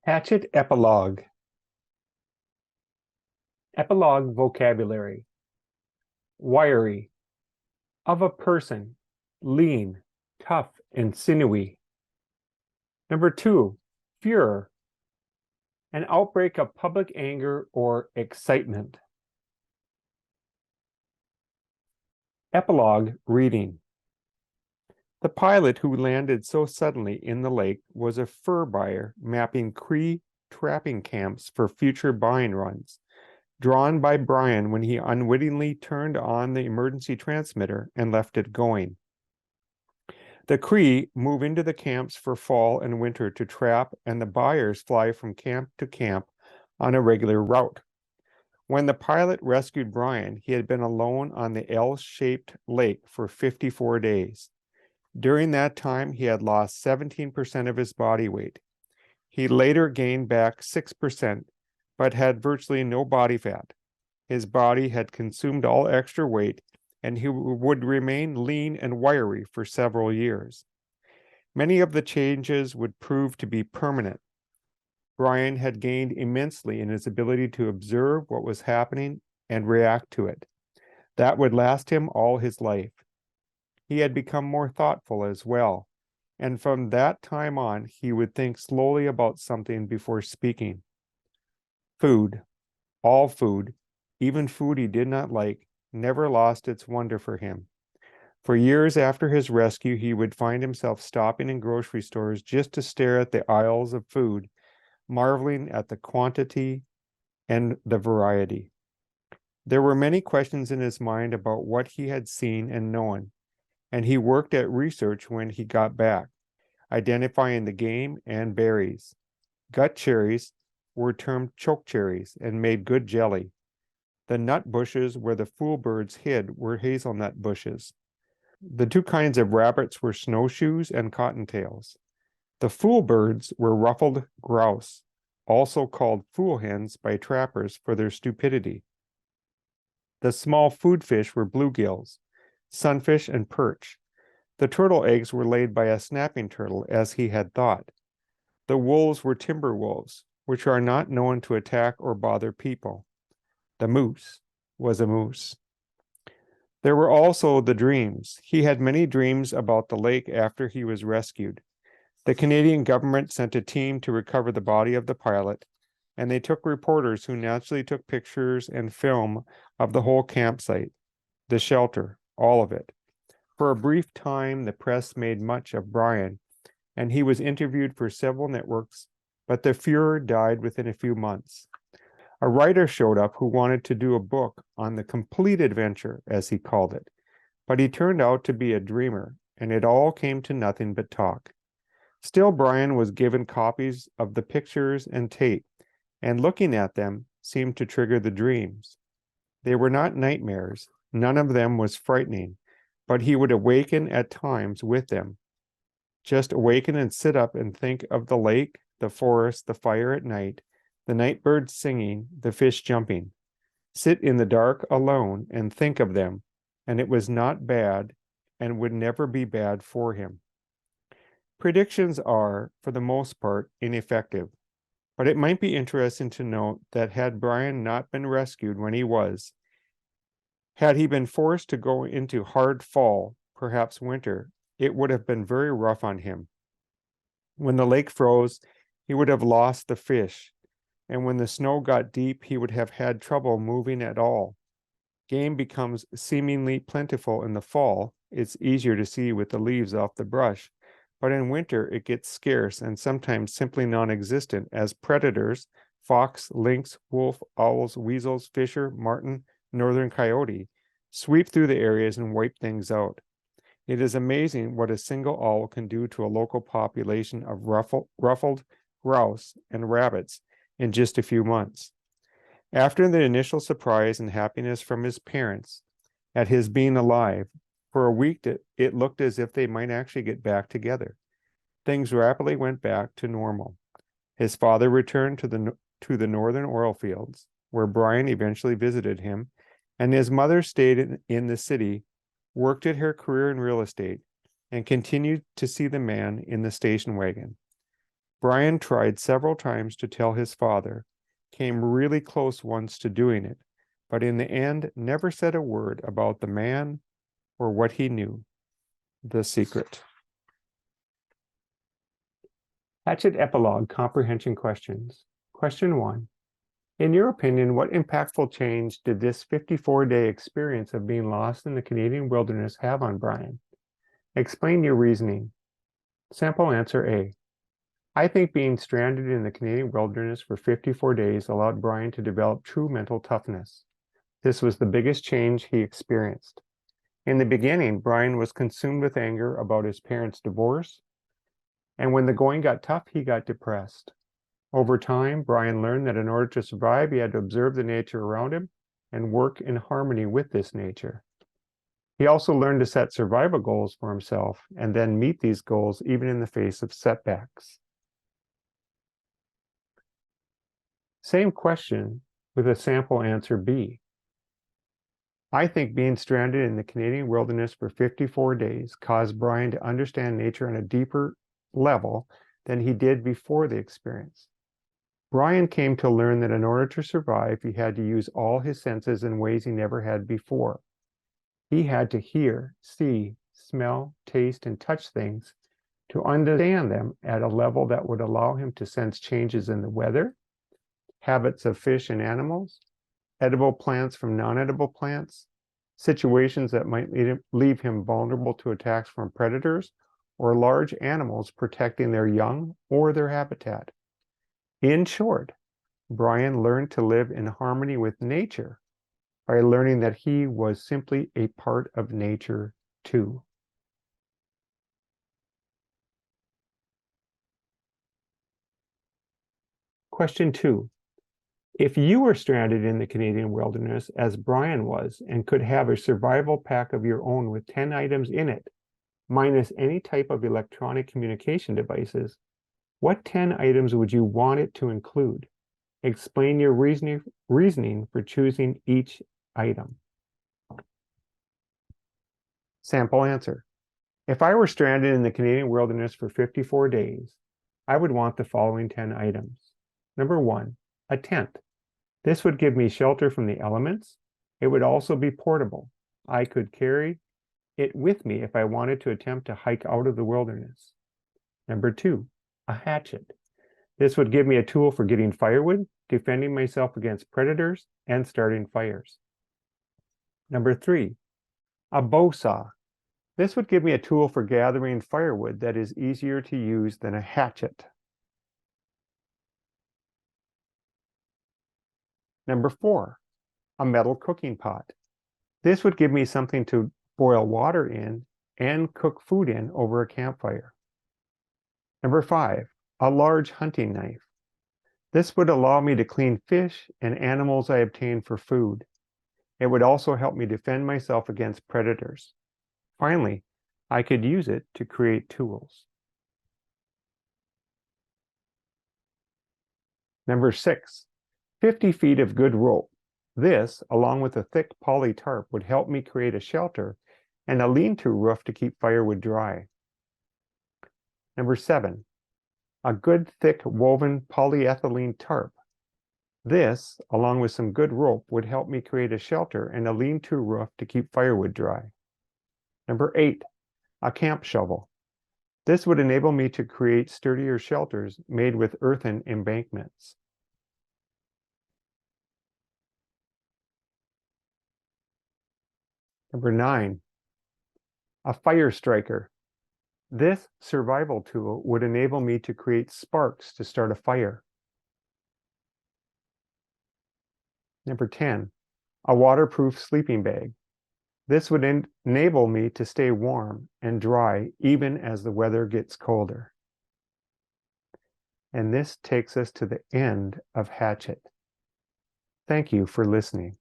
Hatchet Epilogue. Epilogue vocabulary. Wiry. Of a person. Lean, tough, and sinewy. Number 2. Furor. An outbreak of public anger or excitement. Epilogue reading. The pilot who landed so suddenly in the lake was a fur buyer mapping Cree trapping camps for future buying runs, drawn by Brian when he unwittingly turned on the emergency transmitter and left it going. The Cree move into the camps for fall and winter to trap, and the buyers fly from camp to camp on a regular route. When the pilot rescued Brian, he had been alone on the L-shaped lake for 54 days. During that time, he had lost 17% of his body weight. He later gained back 6%, but had virtually no body fat. His body had consumed all extra weight, and he would remain lean and wiry for several years. Many of the changes would prove to be permanent. Brian had gained immensely in his ability to observe what was happening and react to it. That would last him all his life. He had become more thoughtful as well, and from that time on, he would think slowly about something before speaking. Food, all food, even food he did not like, never lost its wonder for him. For years after his rescue, he would find himself stopping in grocery stores just to stare at the aisles of food, marveling at the quantity and the variety. There were many questions in his mind about what he had seen and known, and he worked at research when he got back, identifying the game and berries. Gut cherries were termed choke cherries and made good jelly. The nut bushes where the fool birds hid were hazelnut bushes. The two kinds of rabbits were snowshoes and cottontails. The fool birds were ruffled grouse, also called fool hens by trappers for their stupidity. The small food fish were bluegills, sunfish, and perch. The turtle eggs were laid by a snapping turtle, as he had thought. The wolves were timber wolves, which are not known to attack or bother people. The moose was a moose. There were also the dreams. He had many dreams about the lake after he was rescued. The Canadian government sent a team to recover the body of the pilot, and they took reporters who naturally took pictures and film of the whole campsite, the shelter, all of it. For a brief time, the press made much of Brian, and he was interviewed for several networks, but the furor died within a few months. A writer showed up who wanted to do a book on the complete adventure, as he called it, but he turned out to be a dreamer, and it all came to nothing but talk. Still, Brian was given copies of the pictures and tape, and looking at them seemed to trigger the dreams. They were not nightmares. None of them was frightening, but he would awaken at times with them. Just awaken and sit up and think of the lake, the forest, the fire at night, the night birds singing, the fish jumping. Sit in the dark alone and think of them, and it was not bad and would never be bad for him. Predictions are, for the most part, ineffective, but it might be interesting to note that had Brian not been rescued when he was, had he been forced to go into hard fall, perhaps winter, it would have been very rough on him. When the lake froze, he would have lost the fish, and when the snow got deep, he would have had trouble moving at all. Game becomes seemingly plentiful in the fall. It's easier to see with the leaves off the brush, but in winter it gets scarce and sometimes simply non-existent as predators, fox, lynx, wolf, owls, weasels, fisher, marten, northern coyote, sweep through the areas and wipe things out. It is amazing what a single owl can do to a local population of ruffled grouse and rabbits in just a few months. After the initial surprise and happiness from his parents at his being alive, for a week it looked as if they might actually get back together. Things rapidly went back to normal. His father returned to the northern oil fields, where Brian eventually visited him, and his mother stayed in the city, worked at her career in real estate, and continued to see the man in the station wagon. Brian tried several times to tell his father, came really close once to doing it, but in the end never said a word about the man or what he knew. The secret. Hatchet Epilogue Comprehension Questions. Question 1. In your opinion, what impactful change did this 54-day experience of being lost in the Canadian wilderness have on Brian? Explain your reasoning. Sample answer A. I think being stranded in the Canadian wilderness for 54 days allowed Brian to develop true mental toughness. This was the biggest change he experienced. In the beginning, Brian was consumed with anger about his parents' divorce, and when the going got tough, he got depressed. Over time, Brian learned that in order to survive, he had to observe the nature around him and work in harmony with this nature. He also learned to set survival goals for himself and then meet these goals even in the face of setbacks. Same question with a sample answer B. I think being stranded in the Canadian wilderness for 54 days caused Brian to understand nature on a deeper level than he did before the experience. Brian came to learn that in order to survive, he had to use all his senses in ways he never had before. He had to hear, see, smell, taste, and touch things to understand them at a level that would allow him to sense changes in the weather, habits of fish and animals, edible plants from non-edible plants, situations that might leave him vulnerable to attacks from predators, or large animals protecting their young or their habitat. In short, Brian learned to live in harmony with nature by learning that he was simply a part of nature too. Question 2. If you were stranded in the Canadian wilderness, as Brian was, and could have a survival pack of your own with 10 items in it, minus any type of electronic communication devices, what 10 items would you want it to include? Explain your reasoning for choosing each item. Sample answer. If I were stranded in the Canadian wilderness for 54 days, I would want the following 10 items. Number 1, a tent. This would give me shelter from the elements. It would also be portable. I could carry it with me if I wanted to attempt to hike out of the wilderness. Number 2, a hatchet. This would give me a tool for getting firewood, defending myself against predators, and starting fires. Number 3, a bow saw. This would give me a tool for gathering firewood that is easier to use than a hatchet. Number 4, a metal cooking pot. This would give me something to boil water in and cook food in over a campfire. Number 5, a large hunting knife. This would allow me to clean fish and animals I obtain for food. It would also help me defend myself against predators. Finally, I could use it to create tools. Number 6, 50 feet of good rope. This, along with a thick poly tarp, would help me create a shelter and a lean-to roof to keep firewood dry. Number 7, a good thick woven polyethylene tarp. This, along with some good rope, would help me create a shelter and a lean-to roof to keep firewood dry. Number 8, a camp shovel. This would enable me to create sturdier shelters made with earthen embankments. Number 9, a fire striker. This survival tool would enable me to create sparks to start a fire. Number 10, a waterproof sleeping bag. This would enable me to stay warm and dry even as the weather gets colder. And this takes us to the end of Hatchet. Thank you for listening.